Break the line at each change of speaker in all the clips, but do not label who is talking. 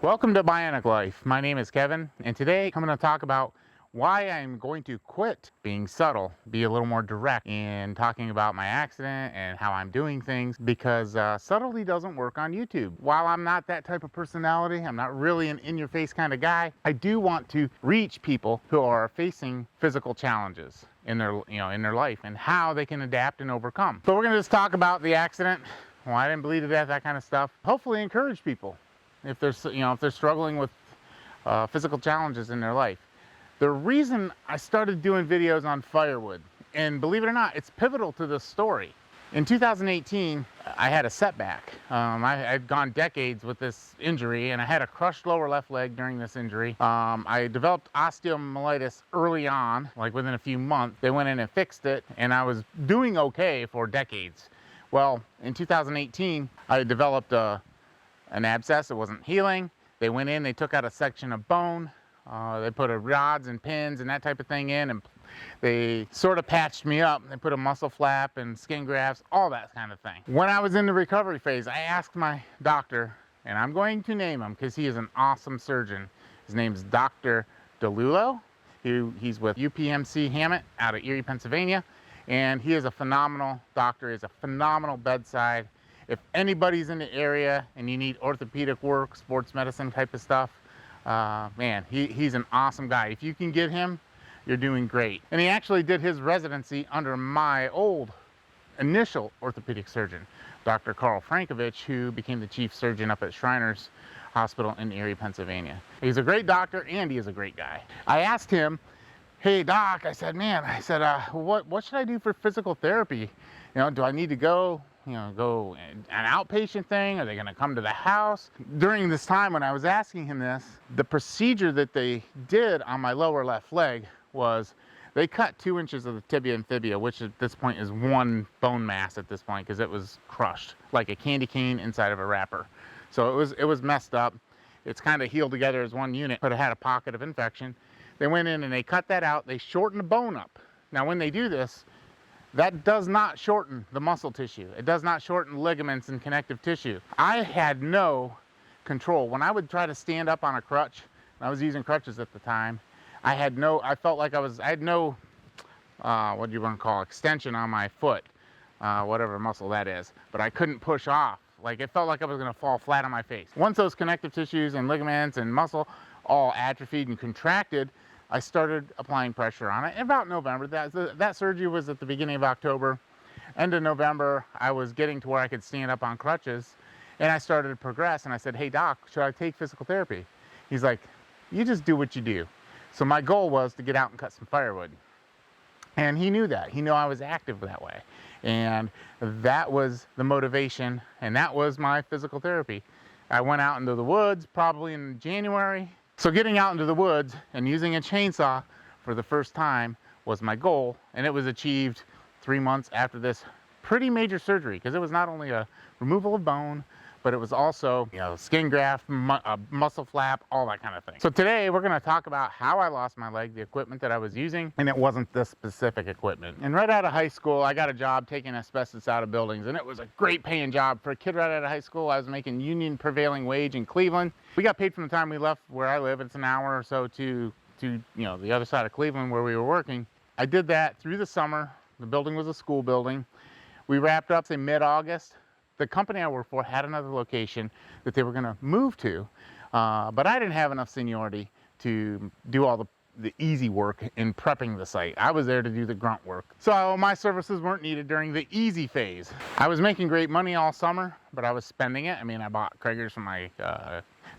Welcome to Bionic Life. My name is Kevin, and today I'm going to talk about why I'm going to quit being subtle, be a little more direct in talking about my accident and how I'm doing things, because subtlety doesn't work on YouTube. While I'm not that type of personality, I'm not really an in-your-face kind of guy, I do want to reach people who are facing physical challenges in their life and how they can adapt and overcome. So we're going to just talk about the accident, why I didn't bleed to death, that kind of stuff. Hopefully encourage people if they're struggling with physical challenges in their life. The reason I started doing videos on firewood, and believe it or not, it's pivotal to this story. In 2018, I had a setback. I'd gone decades with this injury, and I had a crushed lower left leg during this injury. I developed osteomyelitis early on, like within a few months. They went in and fixed it, and I was doing okay for decades. Well, in 2018, I developed an abscess. It wasn't healing. They went in, they took out a section of bone. They put rods and pins and that type of thing in, and they sort of patched me up. They put a muscle flap and skin grafts, all that kind of thing. When I was in the recovery phase, I asked my doctor, and I'm going to name him because he is an awesome surgeon. His name's Dr. DeLulo. He's with UPMC Hammett out of Erie, Pennsylvania, and he is a phenomenal doctor. He's a phenomenal bedside. If anybody's in the area and you need orthopedic work, sports medicine type of stuff, man, he's an awesome guy. If you can get him, you're doing great. And he actually did his residency under my old initial orthopedic surgeon, Dr. Carl Frankovich, who became the chief surgeon up at Shriners Hospital in Erie, Pennsylvania. He's a great doctor, and he is a great guy. I asked him, hey doc, I said, what should I do for physical therapy? Do I need to go an outpatient thing? Are they going to come to the house? During this time when I was asking him this, the procedure that they did on my lower left leg was they cut 2 inches of the tibia and fibula, which at this point is one bone mass at this point because it was crushed like a candy cane inside of a wrapper. So it was messed up. It's kind of healed together as one unit, but it had a pocket of infection. They went in and they cut that out. They shortened the bone up. Now when they do this, that does not shorten the muscle tissue. It does not shorten ligaments and connective tissue. I had no control. When I would try to stand up on a crutch, and I was using crutches at the time, I felt like I had no, what do you want to call, extension on my foot, whatever muscle that is, but I couldn't push off. Like it felt like I was gonna fall flat on my face. Once those connective tissues and ligaments and muscle all atrophied and contracted, I started applying pressure on it in about November. That surgery was at the beginning of October. End of November, I was getting to where I could stand up on crutches, and I started to progress, and I said, hey doc, should I take physical therapy? He's like, you just do what you do. So my goal was to get out and cut some firewood. And he knew that. He knew I was active that way. And that was the motivation, and that was my physical therapy. I went out into the woods probably in January. So getting out into the woods and using a chainsaw for the first time was my goal, and it was achieved 3 months after this pretty major surgery, because it was not only a removal of bone, but it was also skin graft, muscle flap, all that kind of thing. So today we're going to talk about how I lost my leg, the equipment that I was using, and it wasn't this specific equipment. And right out of high school, I got a job taking asbestos out of buildings, and it was a great paying job. For a kid right out of high school, I was making union prevailing wage in Cleveland. We got paid from the time we left where I live. It's an hour or so to the other side of Cleveland where we were working. I did that through the summer. The building was a school building. We wrapped up, say, mid-August. The company I worked for had another location that they were going to move to, but I didn't have enough seniority to do all the easy work in prepping the site. I was there to do the grunt work. So my services weren't needed during the easy phase. I was making great money all summer, but I was spending it. I mean, I bought Kragers from my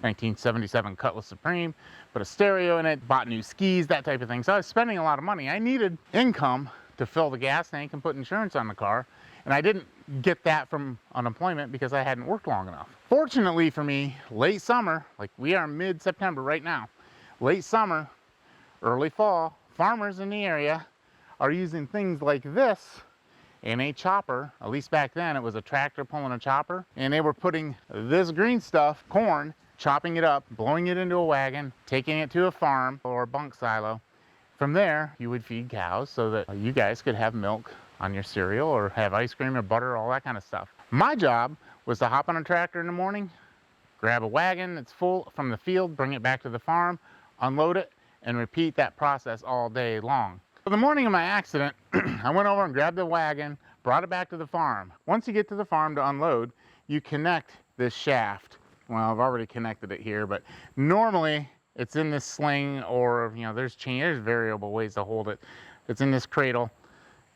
1977 Cutlass Supreme, put a stereo in it, bought new skis, that type of thing. So I was spending a lot of money. I needed income to fill the gas tank and put insurance on the car, and I didn't get that from unemployment because I hadn't worked long enough. Fortunately for me, late summer, like we are mid-September right now, late summer, early fall, farmers in the area are using things like this in a chopper. At least back then it was a tractor pulling a chopper, and they were putting this green stuff, corn, chopping it up, blowing it into a wagon, taking it to a farm or a bunk silo. From there, you would feed cows so that you guys could have milk on your cereal or have ice cream or butter, all that kind of stuff. My job was to hop on a tractor in the morning, grab a wagon that's full from the field, bring it back to the farm, unload it, and repeat that process all day long. So the morning of my accident, I went over and grabbed the wagon, brought it back to the farm. Once you get to the farm to unload, you connect this shaft. Well, I've already connected it here, but normally it's in this sling, or there's variable ways to hold it. It's in this cradle.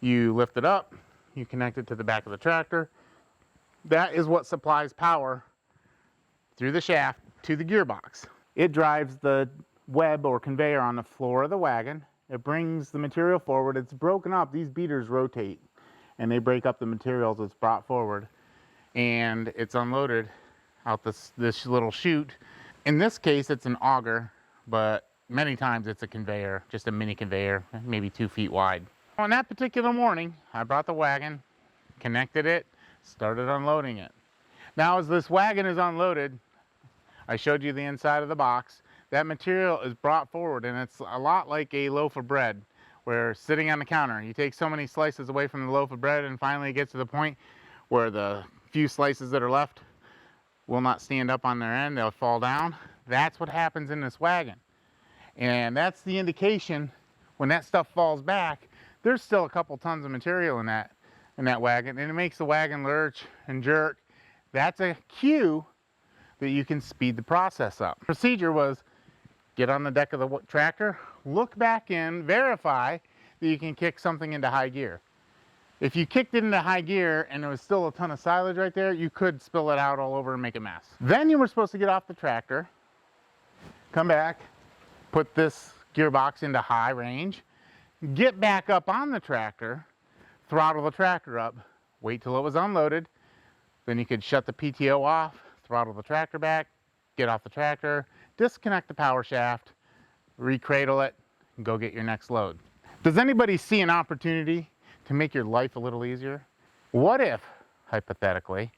You lift it up, you connect it to the back of the tractor. That is what supplies power through the shaft to the gearbox. It drives the web or conveyor on the floor of the wagon. It brings the material forward. It's broken up. These beaters rotate and they break up the materials that's brought forward, and it's unloaded out this little chute. In this case, it's an auger, but many times it's a conveyor, just a mini conveyor, maybe 2 feet wide. On that particular morning, I brought the wagon, connected it, started unloading it. Now, as this wagon is unloaded, I showed you the inside of the box. That material is brought forward, and it's a lot like a loaf of bread, where sitting on the counter, you take so many slices away from the loaf of bread, and finally it gets to the point where the few slices that are left will not stand up on their end, they'll fall down. That's what happens in this wagon. And that's the indication when that stuff falls back, there's still a couple tons of material in that wagon, and it makes the wagon lurch and jerk. That's a cue that you can speed the process up. Procedure was get on the deck of the tractor, look back in, verify that you can kick something into high gear. If you kicked it into high gear and there was still a ton of silage right there, you could spill it out all over and make a mess. Then you were supposed to get off the tractor, come back, put this gearbox into high range, get back up on the tractor, throttle the tractor up, wait till it was unloaded, then you could shut the PTO off, throttle the tractor back, get off the tractor, disconnect the power shaft, recradle it, and go get your next load. Does anybody see an opportunity to make your life a little easier? What if, hypothetically,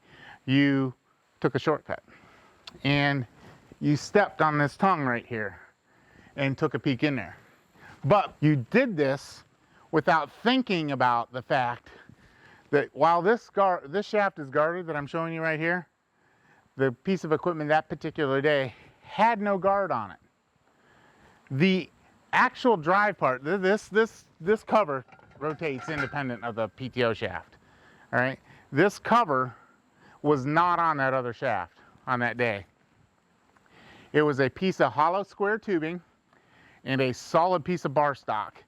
you took a shortcut and you stepped on this tongue right here and took a peek in there? But you did this without thinking about the fact that while this shaft is guarded that I'm showing you right here, the piece of equipment that particular day had no guard on it. The actual drive part, this cover rotates independent of the PTO shaft. All right, this cover was not on that other shaft on that day. It was a piece of hollow square tubing and a solid piece of bar stock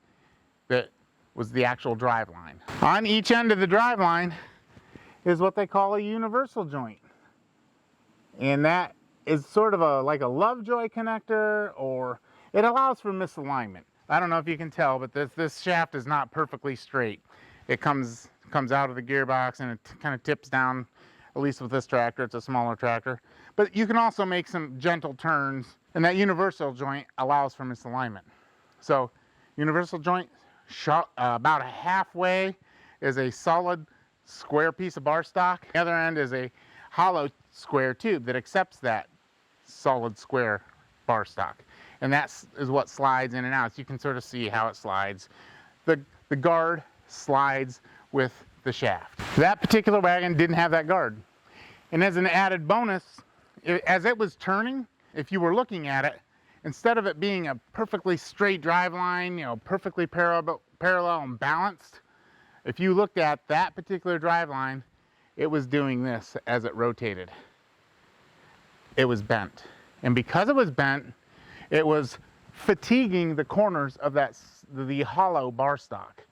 that was the actual drive line. On each end of the drive line is what they call a universal joint. And that is sort of like a Lovejoy connector, or it allows for misalignment. I don't know if you can tell, but this shaft is not perfectly straight. It comes out of the gearbox and it kind of tips down, at least with this tractor. It's a smaller tractor. But you can also make some gentle turns, and that universal joint allows for misalignment. So universal joint, about halfway is a solid square piece of bar stock. The other end is a hollow square tube that accepts that solid square bar stock, and that is what slides in and out. So you can sort of see how it slides. The guard slides with the shaft. That particular wagon didn't have that guard, and as an added bonus, as it was turning, if you were looking at it, instead of it being a perfectly straight drive line, perfectly parallel and balanced, if you looked at that particular drive line, it was doing this as it rotated. It was bent. And because it was bent, it was fatiguing the corners of the hollow bar stock.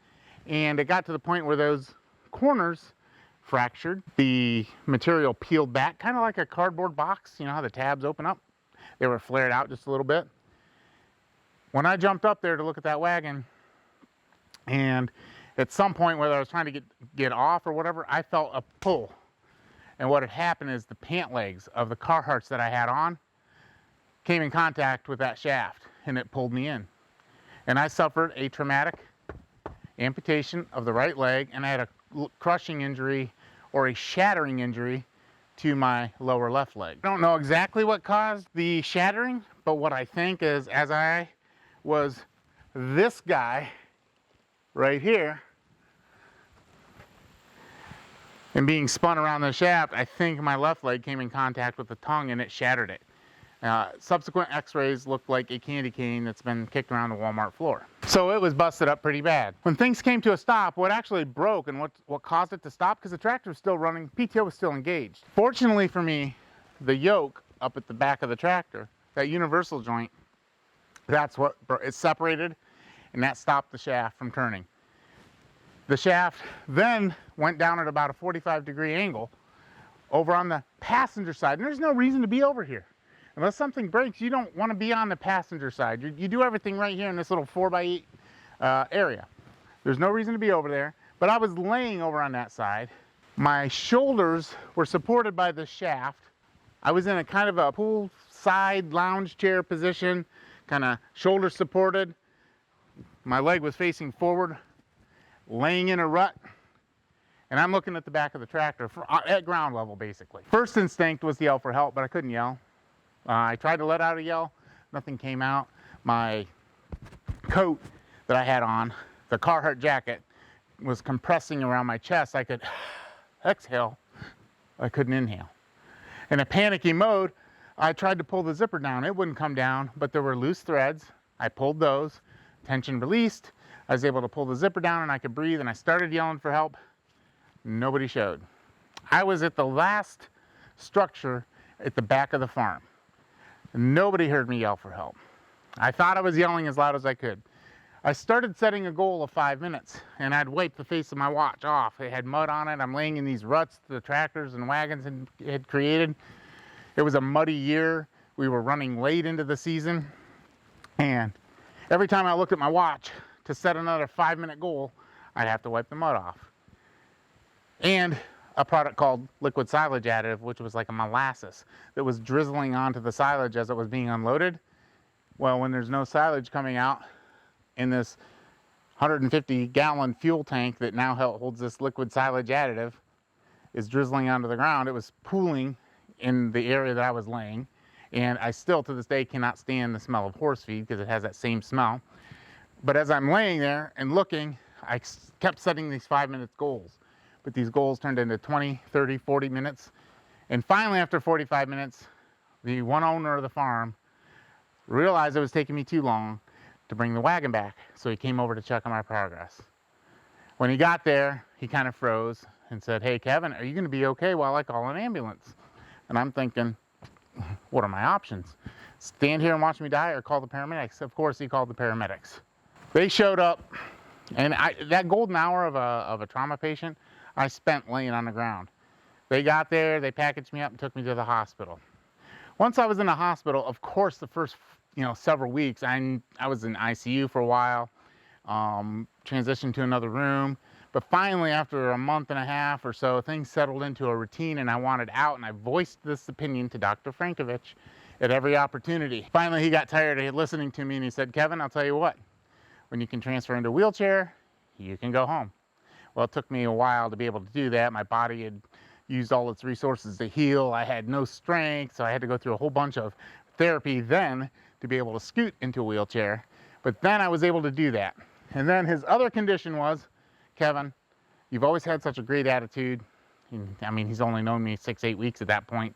And it got to the point where those corners fractured. The material peeled back, kind of like a cardboard box. You know how the tabs open up? They were flared out just a little bit. When I jumped up there to look at that wagon, and at some point, whether I was trying to get off or whatever, I felt a pull. And what had happened is the pant legs of the Carhartts that I had on came in contact with that shaft, and it pulled me in. And I suffered a traumatic amputation of the right leg, and I had a crushing injury or a shattering injury to my lower left leg. I don't know exactly what caused the shattering, but what I think is, as I was this guy right here, And being spun around the shaft, I think my left leg came in contact with the tongue and it shattered it. Subsequent x-rays looked like a candy cane that's been kicked around the Walmart floor. So it was busted up pretty bad. When things came to a stop, what actually broke and what caused it to stop, because the tractor was still running, PTO was still engaged. Fortunately for me, the yoke up at the back of the tractor, that universal joint, that's what it separated, and that stopped the shaft from turning. The shaft then went down at about a 45-degree angle over on the passenger side, and there's no reason to be over here. Unless something breaks, you don't want to be on the passenger side. You do everything right here in this little 4x8 area. There's no reason to be over there, but I was laying over on that side. My shoulders were supported by the shaft. I was in a kind of a poolside lounge chair position, kind of shoulder supported. My leg was facing forward, laying in a rut, and I'm looking at the back of the tractor at ground level, basically. First instinct was to yell for help, but I couldn't yell. I tried to let out a yell, nothing came out. My coat that I had on, the Carhartt jacket, was compressing around my chest. I could exhale, I couldn't inhale. In a panicky mode, I tried to pull the zipper down. It wouldn't come down, but there were loose threads. I pulled those, tension released. I was able to pull the zipper down and I could breathe, and I started yelling for help. Nobody showed. I was at the last structure at the back of the farm. Nobody heard me yell for help. I thought I was yelling as loud as I could. I started setting a goal of 5 minutes, and I'd wipe the face of my watch off. It had mud on it. I'm laying in these ruts the tractors and wagons had created. It was a muddy year. We were running late into the season, and every time I looked at my watch to set another 5-minute goal, I'd have to wipe the mud off. And a product called liquid silage additive, which was like a molasses that was drizzling onto the silage as it was being unloaded. Well, when there's no silage coming out in this 150-gallon fuel tank that now holds this liquid silage additive is drizzling onto the ground, it was pooling in the area that I was laying. And I still, to this day, cannot stand the smell of horse feed because it has that same smell. But as I'm laying there and looking, I kept setting these 5-minute goals. But these goals turned into 20, 30, 40 minutes. And finally, after 45 minutes, the one owner of the farm realized it was taking me too long to bring the wagon back. So he came over to check on my progress. When he got there, he kind of froze and said, "Hey, Kevin, are you going to be okay while I call an ambulance?" And I'm thinking, what are my options? Stand here and watch me die or call the paramedics? Of course, he called the paramedics. They showed up, and that golden hour of a trauma patient, I spent laying on the ground. They got there, they packaged me up and took me to the hospital. Once I was in the hospital, of course, the first several weeks, I was in ICU for a while, transitioned to another room. But finally, after a month and a half or so, things settled into a routine and I wanted out, and I voiced this opinion to Dr. Frankovich at every opportunity. Finally, he got tired of listening to me and he said, "Kevin, I'll tell you what, when you can transfer into a wheelchair, you can go home." Well, it took me a while to be able to do that. My body had used all its resources to heal. I had no strength, so I had to go through a whole bunch of therapy then to be able to scoot into a wheelchair. But then I was able to do that. And then his other condition was, "Kevin, you've always had such a great attitude." I mean, he's only known me 6-8 weeks at that point.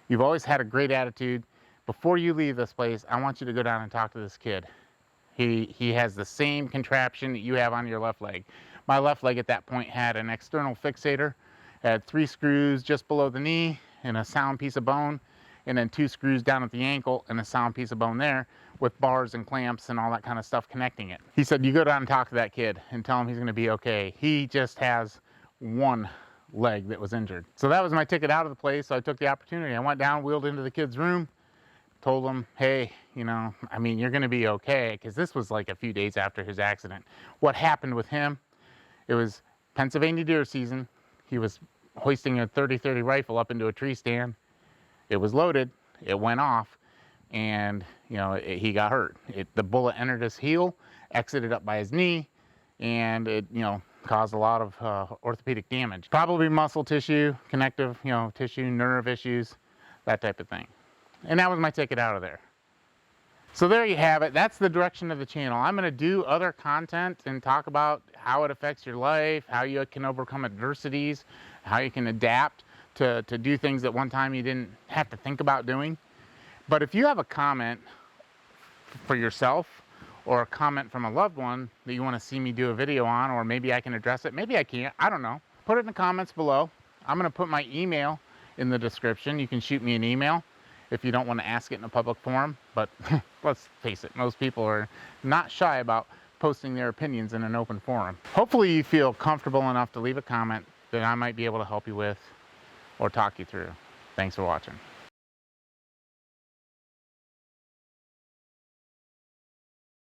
"You've always had a great attitude. Before you leave this place, I want you to go down and talk to this kid. He has the same contraption that you have on your left leg." My left leg at that point had an external fixator, had 3 screws just below the knee and a sound piece of bone, and then 2 screws down at the ankle and a sound piece of bone there with bars and clamps and all that kind of stuff connecting it. He said, "You go down and talk to that kid and tell him he's going to be okay. He just has one leg that was injured." So that was my ticket out of the place. So I took the opportunity. I went down, wheeled into the kid's room, told him, "Hey, you're going to be okay," because this was like a few days after his accident. What happened with him? It was Pennsylvania deer season. He was hoisting a 30-30 rifle up into a tree stand. It was loaded. It went off, and he got hurt. The bullet entered his heel, exited up by his knee, and it caused a lot of orthopedic damage. Probably muscle tissue, connective tissue, nerve issues, that type of thing. And that was my ticket out of there. So there you have it. That's the direction of the channel. I'm going to do other content and talk about how it affects your life, how you can overcome adversities, how you can adapt to do things that one time you didn't have to think about doing. But if you have a comment for yourself or a comment from a loved one that you want to see me do a video on, or maybe I can address it, maybe I can't, I don't know, put it in the comments below. I'm going to put my email in the description. You can shoot me an email if you don't want to ask it in a public forum. But let's face it, most people are not shy about posting their opinions in an open forum. Hopefully you feel comfortable enough to leave a comment that I might be able to help you with or talk you through. Thanks for watching.